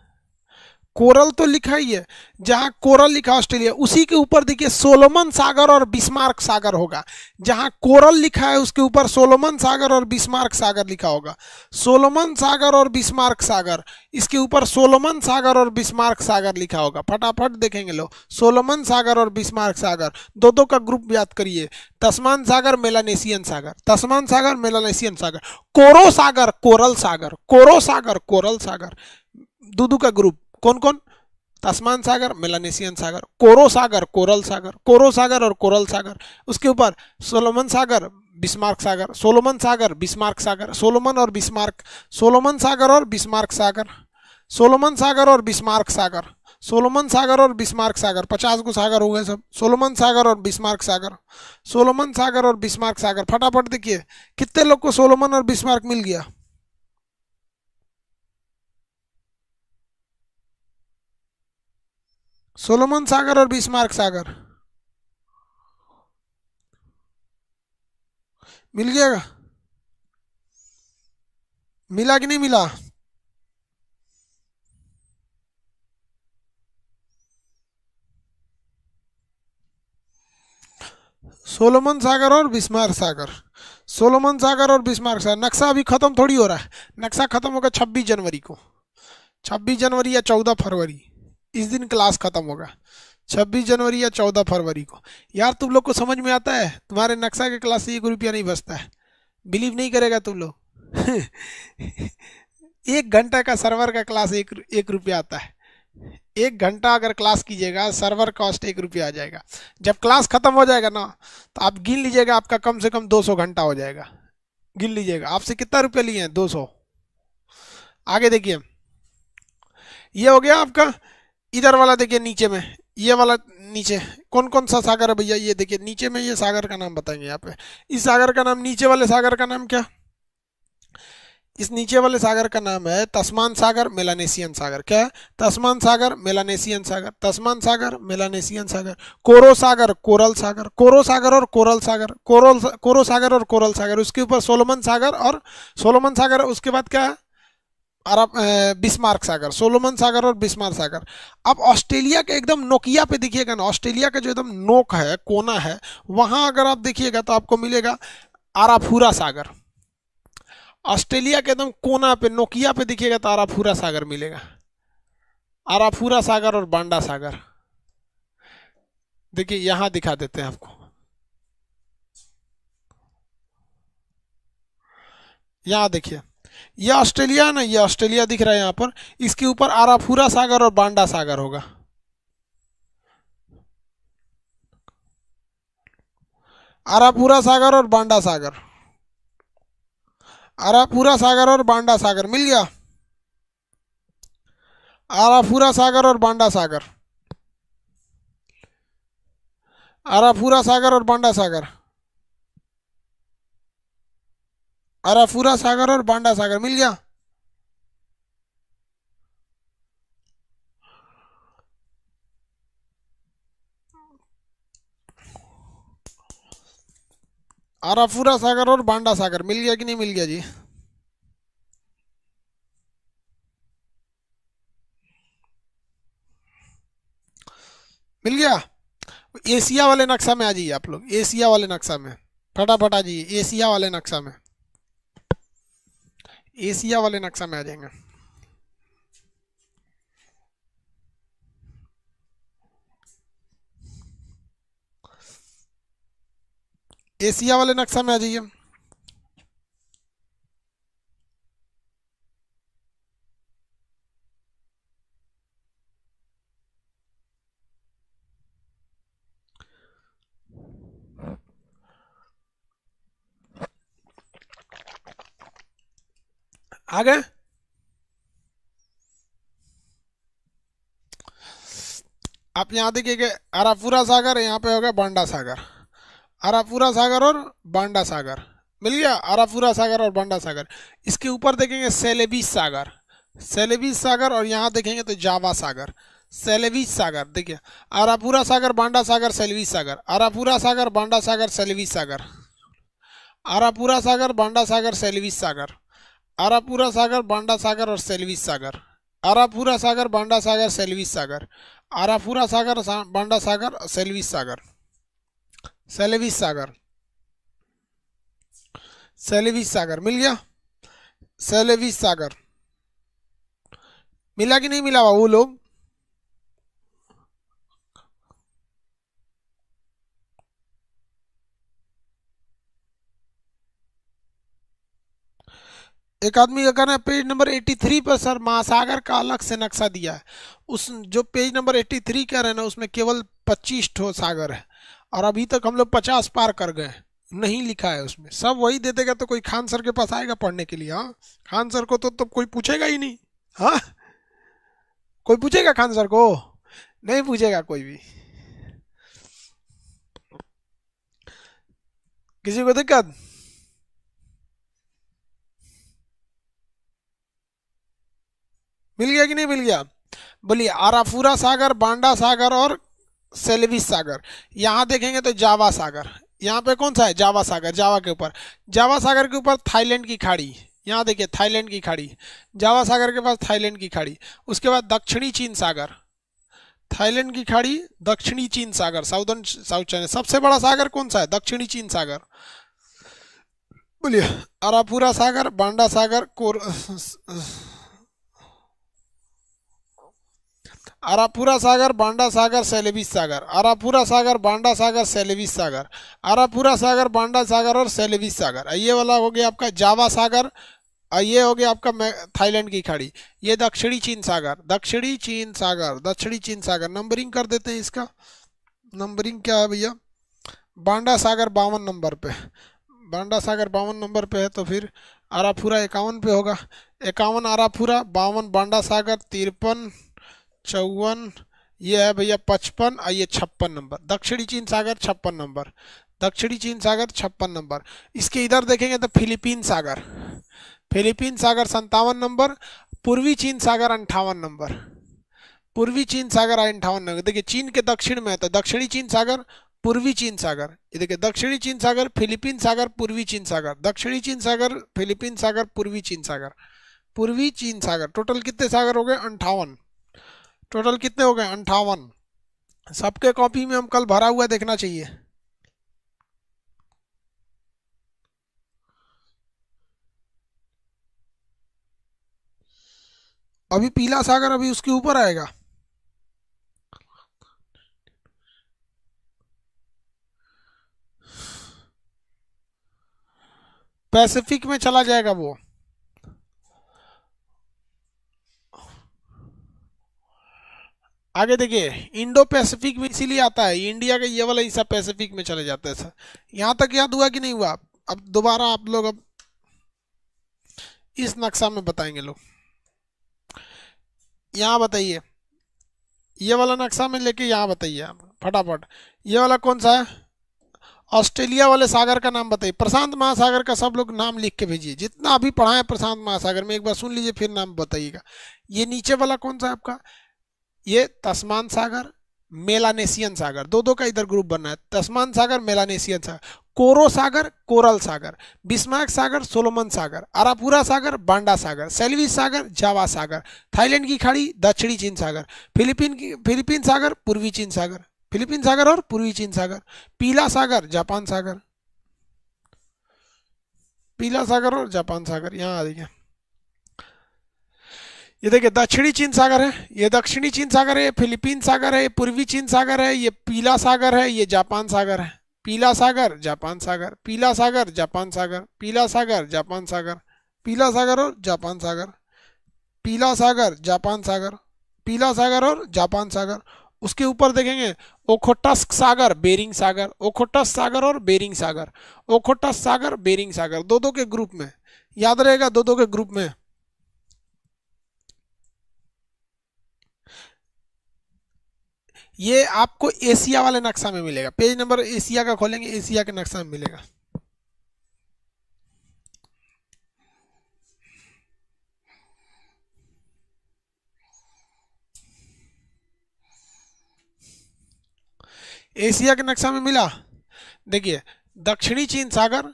S1: कोरल तो लिखा ही है। जहां कोरल लिखा ऑस्ट्रेलिया, उसी के ऊपर देखिए सोलोमन सागर और बिस्मार्क सागर होगा। जहां कोरल लिखा है उसके ऊपर सोलोमन सागर और बिस्मार्क सागर लिखा होगा। सोलोमन सागर और बिस्मार्क सागर, इसके ऊपर सोलोमन सागर और बिस्मार्क सागर लिखा होगा। फटाफट देखेंगे लो, सोलोमन सागर और बिस्मार्क सागर, दो दो का ग्रुप याद करिए। तस्मान सागर, मेलानेशियन सागर, तस्मान सागर, मेलानेशियन सागर, कोरो सागर, कोरल सागर, कोरो सागर, कोरल सागर, दो दो का ग्रुप। कौन कौन? तस्मान सागर, मेलानेशियन सागर, कोरो सागर, कोरल सागर, कोरो सागर और कोरल सागर। उसके ऊपर सोलोमन सागर, बिस्मार्क सागर, सोलोमन सागर, बिस्मार्क सागर, सोलोमन और बिस्मार्क, सोलोमन सागर और बिस्मार्क सागर, सोलोमन सागर और बिस्मार्क सागर, सोलोमन सागर और बिस्मार्क सागर, 50 को सागर हो गए सब। सोलोमन सागर और बिस्मार्क सागर, सोलोमन सागर और बिस्मार्क सागर, फटाफट देखिए कितने लोग को सोलोमन और बिस्मार्क मिल गया। सोलोमन सागर और बिस्मार्क सागर मिल गया, मिला कि नहीं मिला? सोलोमन सागर और बिस्मार्क सागर, सोलोमन सागर और बिस्मार्क सागर। नक्शा अभी खत्म थोड़ी हो रहा है, नक्शा खत्म होगा 26 जनवरी को, 26 जनवरी या 14 फरवरी, इस दिन क्लास खत्म होगा, 26 जनवरी या 14 फरवरी को। यार तुम लोग को समझ में आता है, तुम्हारे नक्शा के क्लास से 1 रुपया नहीं बचता है, बिलीव नहीं करेगा तुम लोग। 1 घंटा का सर्वर का क्लास 1 रुपया आता है। 1 घंटा अगर क्लास कीजिएगा, सर्वर कॉस्ट 1 रुपया आ जाएगा। जब क्लास खत्म हो जाएगा ना, तो आप गिन लीजिएगा, आपका कम से कम 200 घंटा हो जाएगा। गिन लीजिएगा आपसे कितना रुपया लिए हैं, 200। आगे देखिए, ये हो गया आपका। इधर वाला देखिए नीचे में, ये वाला नीचे कौन कौन सा सागर है भैया, ये देखिए नीचे में, ये सागर का नाम बताएंगे यहाँ पे। इस सागर का नाम, नीचे वाले सागर का नाम क्या? इस नीचे वाले सागर का नाम है तस्मान सागर, मेलानेशियन सागर। क्या है? तस्मान सागर, मेलानेशियन सागर, तस्मान सागर, मेलानेशियन सागर। कोरो सागर, कोरल सागर, कोरो सागर और कोरल सागर, कोरो सागर और कोरल सागर। उसके ऊपर सोलोमन सागर और सोलोमन सागर। उसके बाद क्या है? अरब बिस्मार्क सागर, सोलोमन सागर और बिस्मार्क सागर। अब ऑस्ट्रेलिया के एकदम नोकिया पे देखिएगा ना, ऑस्ट्रेलिया का जो एकदम नोक है, कोना है, वहां अगर आप देखिएगा तो आपको मिलेगा आराफूरा सागर। ऑस्ट्रेलिया के एकदम कोना पे, नोकिया पे देखिएगा तो आराफूरा सागर मिलेगा। आराफूरा सागर और बांडा सागर। देखिए यहां दिखा देते हैं आपको, यहां देखिए, ये ऑस्ट्रेलिया है ना, ये ऑस्ट्रेलिया दिख रहा है यहाँ पर। इसके ऊपर आराफूरा सागर और बांडा सागर होगा। आराफूरा सागर और बांडा सागर, आराफूरा सागर और बांडा सागर मिल गया। आराफूरा सागर और बांडा सागर, आराफूरा सागर और बांडा सागर, आराफूरा सागर और बांडा सागर मिल गया। आराफूरा सागर और बांडा सागर मिल गया कि नहीं मिल गया जी? मिल गया। एशिया वाले नक्शा में आ जाइए आप लोग, एशिया वाले नक्शा में फटाफट आ जाइए। एशिया वाले नक्शा में, एशिया वाले नक्शा में आ जाएंगे। एशिया वाले नक्शा में आ जाइए। आ गए? आप यहाँ देखिए, आराफूरा सागर, यहाँ पे हो गया बांडा सागर। आराफूरा सागर और बांडा सागर मिल गया। आराफूरा सागर और बांडा सागर। इसके ऊपर देखेंगे सेलेबीस सागर, सेलेबीस सागर, और यहाँ देखेंगे तो जावा सागर। सेलेबीस सागर देखिए, आराफूरा सागर, बांडा सागर, सेलेबीस सागर, आराफूरा सागर, बांडा सागर, सेलेबीस सागर, आरापूरा सागर, बांडा सागर, सेल्विस सागर, आरापूरा सागर, बांडा सागर और सेल्विस सागर, आरापूरा सागर, बांडा सागर, सेल्विस सागर, आरापूरा सागर, बांडा सागर, सेल्विस सागर, सेल्विस सागर, सेल्विस सागर मिल गया। सेल्विस सागर मिला कि नहीं मिला वो लोग? एक आदमी का कहना है पेज नंबर 83 पर सर महासागर का अलग से नक्शा दिया है। उस जो पेज नंबर 83 कह रहे हैं ना, उसमें केवल 25 ठो सागर है, और अभी तक हम लोग 50 पार कर गए। नहीं लिखा है उसमें, सब वही दे देगा तो कोई खान सर के पास आएगा पढ़ने के लिए? हाँ, खान सर को तो कोई पूछेगा ही नहीं। हाँ, कोई पूछेगा खान सर को? नहीं पूछेगा कोई भी। किसी को दिक्कत? मिल गया कि नहीं मिल गया? बोलिए, आराफूरा सागर, बांडा सागर और सेल्विस सागर। यहाँ देखेंगे तो जावा सागर, यहाँ पे कौन सा है? जावा सागर, जावा के ऊपर। जावा सागर के ऊपर थाईलैंड की खाड़ी, यहाँ देखिए थाईलैंड की खाड़ी, जावा सागर के पास थाईलैंड की खाड़ी। उसके बाद दक्षिणी चीन सागर, थाईलैंड की खाड़ी, दक्षिणी चीन सागर, साउथ चाइना। सबसे बड़ा सागर कौन सा है? दक्षिणी चीन सागर। बोलिए, आराफूरा सागर, बांडा सागर, आराफूरा सागर, बांडा सागर, सेलेविस सागर। आराफूरा सागर, बांडा सागर, सेलेविस सागर। आराफूरा सागर, बांडा सागर और सेलेविस सागर। ये वाला हो गया आपका जावा सागर, ये हो गया आपका थाईलैंड की खाड़ी। ये दक्षिणी चीन सागर, दक्षिणी चीन सागर, दक्षिणी चीन सागर। नंबरिंग कर देते हैं इसका। नंबरिंग क्या है भैया? बांडा सागर 52 नंबर पे, बांडा सागर 52 नंबर पे है, तो फिर आराफूरा 51 पे होगा। 51 आराफूरा, 52 बांडा सागर, 53 54, ये है भैया 55, ये 56 नंबर। दक्षिणी चीन सागर 56 नंबर, दक्षिणी चीन सागर 56 नंबर। इसके इधर देखेंगे तो फिलीपीन सागर, फिलीपीन सागर 57 नंबर। पूर्वी चीन सागर 58 नंबर, पूर्वी चीन सागर 58 नंबर। देखिए चीन के दक्षिण में है तो दक्षिणी चीन सागर, पूर्वी चीन सागर। ये देखिए दक्षिणी चीन सागर, फिलीपीन सागर, पूर्वी चीन सागर, दक्षिणी चीन सागर, फिलीपीन सागर, पूर्वी चीन सागर, पूर्वी चीन सागर। टोटल कितने सागर हो गए? 58। टोटल कितने हो गए? 58। सबके कॉपी में हम कल भरा हुआ देखना चाहिए। अभी पीला सागर अभी उसके ऊपर आएगा। पैसिफिक में चला जाएगा वो। आगे देखिए, इंडो पैसिफिक में इसीलिए आता है, इंडिया का ये वाला हिस्सा पैसिफिक में चले जाते हैं सर। यहाँ तक याद हुआ कि नहीं हुआ? अब दोबारा आप लोग अब इस नक्शा में बताएंगे लोग। यहाँ बताइए, ये वाला नक्शा में लेके यहाँ बताइए आप फटाफट। ये वाला कौन सा है? ऑस्ट्रेलिया वाले सागर का नाम बताइए। प्रशांत महासागर का सब लोग नाम लिख के भेजिए, जितना अभी पढ़ा है प्रशांत महासागर में एक बार सुन लीजिए, फिर नाम बताइएगा। ये नीचे वाला कौन सा है आपका? ये तस्मान सागर, मेलानेशियन सागर, दो दो का इधर ग्रुप बनना है। तस्मान सागर, मेलानेशियन सागर, कोरो सागर, कोरल सागर, बिस्मार्क सागर, सोलोमन सागर, आरापूरा सागर, बांडा सागर, सेल्विस सागर, जावा सागर, थाईलैंड की खाड़ी, दक्षिणी चीन सागर, फिलीपीन सागर, पूर्वी चीन सागर, फिलीपीन सागर और पूर्वी चीन सागर, पीला सागर, जापान सागर, पीला सागर और जापान सागर। यहाँ आ देखिए, ये देखिए दक्षिणी चीन सागर है, ये दक्षिणी चीन सागर है, ये फिलीपीन सागर है, ये पूर्वी चीन सागर है, ये पीला सागर है, ये जापान सागर है। पीला सागर, जापान सागर, पीला सागर, जापान सागर, पीला सागर, जापान सागर, पीला सागर और जापान सागर, पीला सागर, जापान सागर, पीला सागर और जापान सागर। उसके ऊपर देखेंगे ओखोटस्क सागर, बेरिंग सागर, ओखोटस्क सागर और बेरिंग सागर, ओखोटस्क सागर, बेरिंग सागर, दो दो के ग्रुप में, याद रहेगा, दो दो के ग्रुप में। ये आपको एशिया वाले नक्शा में मिलेगा, पेज नंबर एशिया का खोलेंगे, एशिया के नक्शा में मिलेगा। एशिया के नक्शा में मिला। देखिए दक्षिणी चीन सागर,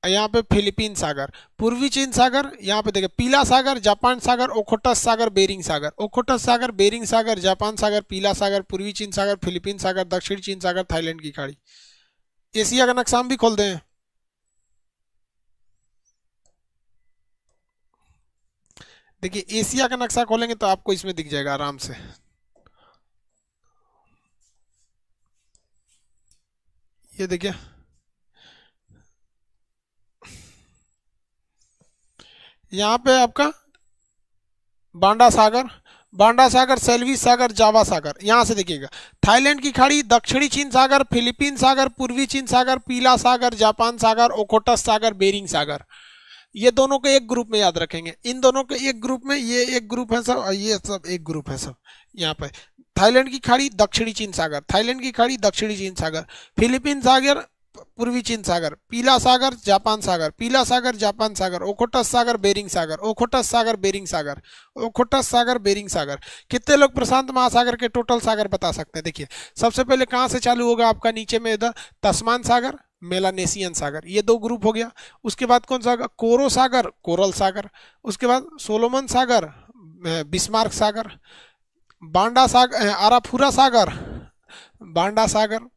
S1: यहाँ पे फिलीपीन सागर, पूर्वी चीन सागर, यहाँ पे देखिए पीला सागर, जापान सागर, ओखोटस सागर, बेरिंग सागर, ओखोटस सागर, बेरिंग सागर, जापान सागर, पीला सागर, पूर्वी चीन सागर, फिलीपीन सागर, दक्षिण चीन सागर, थाईलैंड की खाड़ी। एशिया का नक्शा हम भी खोल दें। देखिए एशिया का नक्शा खोलेंगे तो आपको इसमें दिख जाएगा आराम से। ये देखिए, यहाँ पे आपका बांडा सागर, बांडा सागर, सेल्विस सागर, जावा सागर। यहाँ से देखिएगा थाईलैंड की खाड़ी, दक्षिणी चीन सागर, फिलीपीन सागर, पूर्वी चीन सागर, पीला सागर, जापान सागर, ओखोटस सागर, बेरिंग सागर। ये दोनों को एक ग्रुप में याद रखेंगे, इन दोनों को एक ग्रुप में, ये एक ग्रुप है सब और ये सब एक ग्रुप है सब। यहाँ पे थाईलैंड की खाड़ी दक्षिणी चीन सागर, थाईलैंड की खाड़ी दक्षिणी चीन सागर, फिलीपींस सागर पूर्वी चीन सागर, पीला सागर जापान सागर, पीला सागर जापान सागर, ओखोटस सागर बेरिंग सागर, ओखोटस सागर बेरिंग सागर, ओखोटस सागर बेरिंग सागर। कितने लोग प्रशांत महासागर के टोटल सागर बता सकते हैं? देखिए सबसे पहले कहाँ से चालू होगा आपका, नीचे में इधर तस्मान सागर, मेलानेशियन सागर, ये दो ग्रुप हो गया। उसके बाद कौन सा होगा, कोरो सागर कोरल सागर, उसके बाद सोलोमन सागर, बिस्मार्क सागर, बांडा सागर, आराफुरा सागर, बांडा सागर,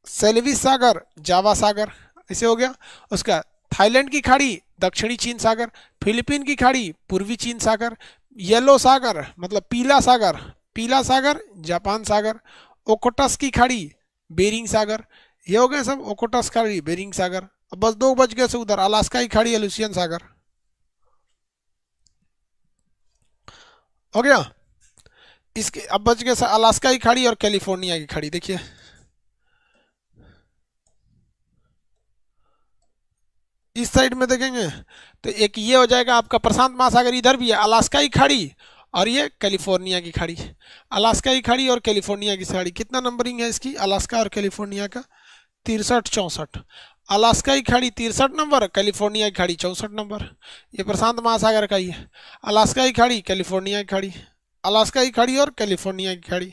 S1: सेल्विस सागर, जावा सागर, ऐसे हो गया। उसका थाईलैंड की खाड़ी दक्षिणी चीन सागर, फिलीपीन की खाड़ी पूर्वी चीन सागर, येलो सागर मतलब पीला सागर, पीला सागर जापान सागर, ओकोटस की खाड़ी बेरिंग सागर, ये हो गए सब ओकोटस खाड़ी बेरिंग सागर। अब बस दो बच गए से उधर अलास्का की खाड़ी एलुसियन सागर, हो गया। इसके अब बच गए अलास्का की खाड़ी और कैलिफोर्निया की खाड़ी। देखिए इस साइड में देखेंगे तो एक ये हो जाएगा आपका प्रशांत महासागर, इधर भी है अलास्का की खाड़ी और ये कैलिफोर्निया की खाड़ी। अलास्का की खाड़ी और कैलिफोर्निया की खाड़ी, कितना नंबरिंग है इसकी अलास्का और कैलिफोर्निया का, 63 64। अलास्का की खाड़ी 63 नंबर, कैलिफोर्निया की खाड़ी 64 नंबर। ये प्रशांत महासागर का ही है। अलास्का की खाड़ी कैलिफोर्निया की खाड़ी, अलास्का की खाड़ी और कैलिफोर्निया की खाड़ी,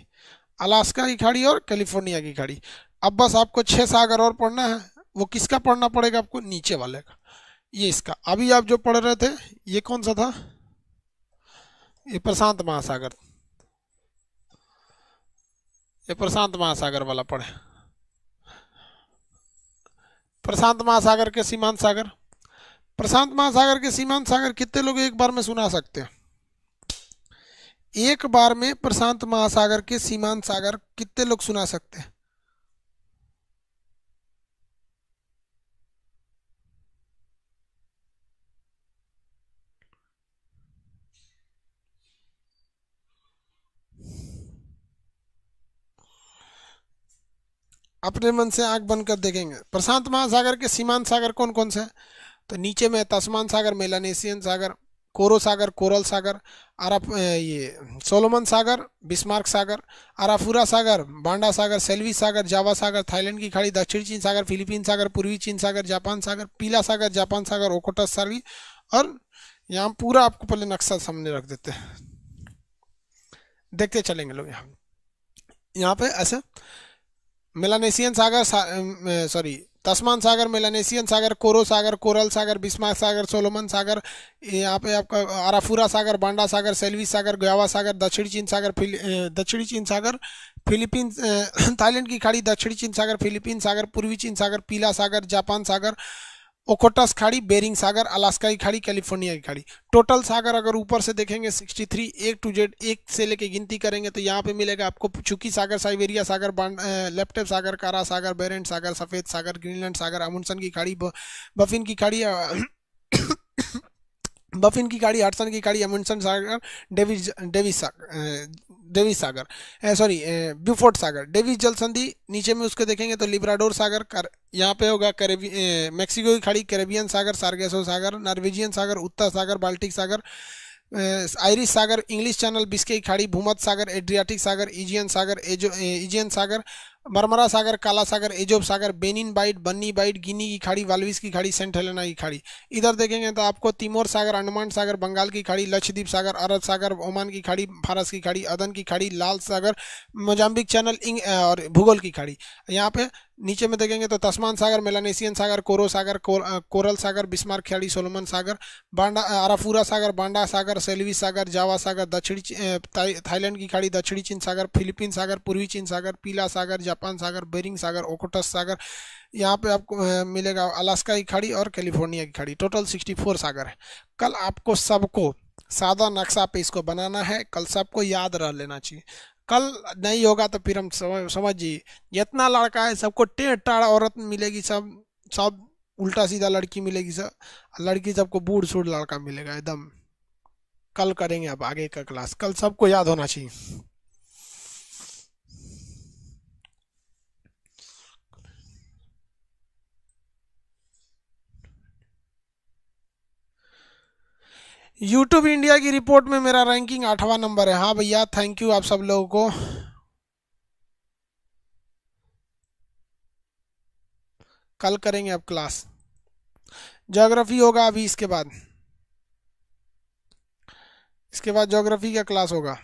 S1: अलास्का की खाड़ी और कैलिफोर्निया की खाड़ी। अब बस आपको 6 सागर और पढ़ना है। वो किसका पढ़ना पड़ेगा आपको, नीचे वाले का, ये इसका। अभी आप जो पढ़ रहे थे ये कौन सा था, ये प्रशांत महासागर, ये प्रशांत महासागर वाला पढ़े। प्रशांत महासागर के सीमांत सागर, प्रशांत महासागर के सीमांत सागर कितने लोग एक बार में सुना सकते हैं? एक बार में प्रशांत महासागर के सीमांत सागर कितने लोग सुना सकते हैं? अपने मन से आंख बंद कर देखेंगे। प्रशांत महासागर के सीमांत सागर कौन कौन से हैं? तो नीचे में तस्मान सागर, मेलानेशियन सागर, कोरो सागर कोरल सागर, ये सोलोमन सागर, बिस्मार्क सागर, आराफुरा सागर, बांडा सागर, सेल्वी सागर, जावा सागर, थाईलैंड की खाड़ी, दक्षिणी चीन सागर, फिलीपीन सागर, पूर्वी चीन सागर, जापान सागर, पीला सागर जापान सागर, ओकोटस सागर। और यहाँ पूरा आपको पहले नक्शा सामने रख देते हैं, देखते चलेंगे लोग। यहाँ पे ऐसे मेलानेशियन सागर, सॉरी तस्मान सागर, मेलानेशियन सागर, कोरो सागर, कोरल सागर, बिस्मार्क सागर, सोलोमन सागर, यहाँ पे आपका आराफुरा सागर, बांडा सागर, सेल्वी सागर, ग्यावा सागर, दक्षिणी चीन सागर, दक्षिणी चीन सागर, फिलीपींस थाईलैंड की खाड़ी, दक्षिणी चीन सागर, फिलीपीन सागर, पूर्वी चीन सागर, पीला सागर जापान सागर, ओकोटस खाड़ी, बेरिंग सागर, अलास्का की खाड़ी, कैलिफोर्निया की खाड़ी। टोटल सागर अगर ऊपर से देखेंगे 63, एक टू जेड, एक से लेके गिनती करेंगे तो यहाँ पे मिलेगा आपको चुकी सागर, साइबेरिया सागर, लेप्टेव सागर, कारा सागर, बेरेंट सागर, सफेद सागर, ग्रीनलैंड सागर, अमुंडसन की खाड़ी, बफिन की खाड़ी, बफिन की खाड़ी, हडसन की खाड़ी, अमुंडसन सागर, डेविस डेविस सागर, डेविस सागर, सॉरी ब्यूफोर्ट सागर, डेविस जल संधि। नीचे में उसको देखेंगे तो लिब्राडोर सागर, यहाँ पे होगा मैक्सिको की खाड़ी, कैरेबियन सागर, सार्गेसो सागर, नॉर्वेजियन सागर, उत्तर सागर, बाल्टिक सागर, आयरिश सागर, इंग्लिश चैनल, बिस्के की खाड़ी, भूमध सागर, एड्रियाटिक सागर, इजियन सागर, इजियन सागर, मरमरा सागर, काला सागर, एजोब सागर, बेनिन बाइट, बन्नी बाइट, गिनी की खाड़ी, वाल्विस की खाड़ी, सेंट हेलेना की खाड़ी। इधर देखेंगे तो आपको तिमोर सागर, अंडमान सागर, बंगाल की खाड़ी, लक्षद्वीप सागर, अरब सागर, ओमान की खाड़ी, फारस की खाड़ी, अदन की खाड़ी, लाल सागर, मोजाम्बिक चैनल, और भूगोल की खाड़ी। यहाँ पे नीचे में देखेंगे तो तस्मान सागर, मेलानेशियन सागर, कोरो सागर, कोरल सागर, बिस्मार्क खाड़ी, सोलोमन सागर, बांडा, आराफुरा सागर, बांडा सागर, सेल्वी सागर, जावा सागर, दक्षिणी थाईलैंड की खाड़ी, दक्षिणी चीन सागर, फिलीपीन सागर, पूर्वी चीन सागर, पीला सागर जापान सागर, बेरिंग सागर, ओकोटस सागर। यहाँ पे आपको मिलेगा अलास्का की खाड़ी और कैलिफोर्निया की खाड़ी। टोटल 64 सागर है। कल आपको सबको सादा नक्शा पे इसको बनाना है, कल सबको याद रह लेना चाहिए। कल नहीं होगा तो फिर हम समझिए जितना लड़का है सबको टेढ़ टाढ़ औरत मिलेगी, सब सब उल्टा सीधा लड़की मिलेगी, सब लड़की सबको बूढ़ सूढ़ लड़का मिलेगा एकदम। कल करेंगे अब आगे का क्लास, कल सबको याद होना चाहिए। यूट्यूब इंडिया की रिपोर्ट में मेरा रैंकिंग 8वां नंबर है। हाँ भैया, थैंक यू आप सब लोगों को। कल करेंगे अब क्लास। ज्योग्राफी होगा अभी इसके बाद ज्योग्राफी का क्लास होगा।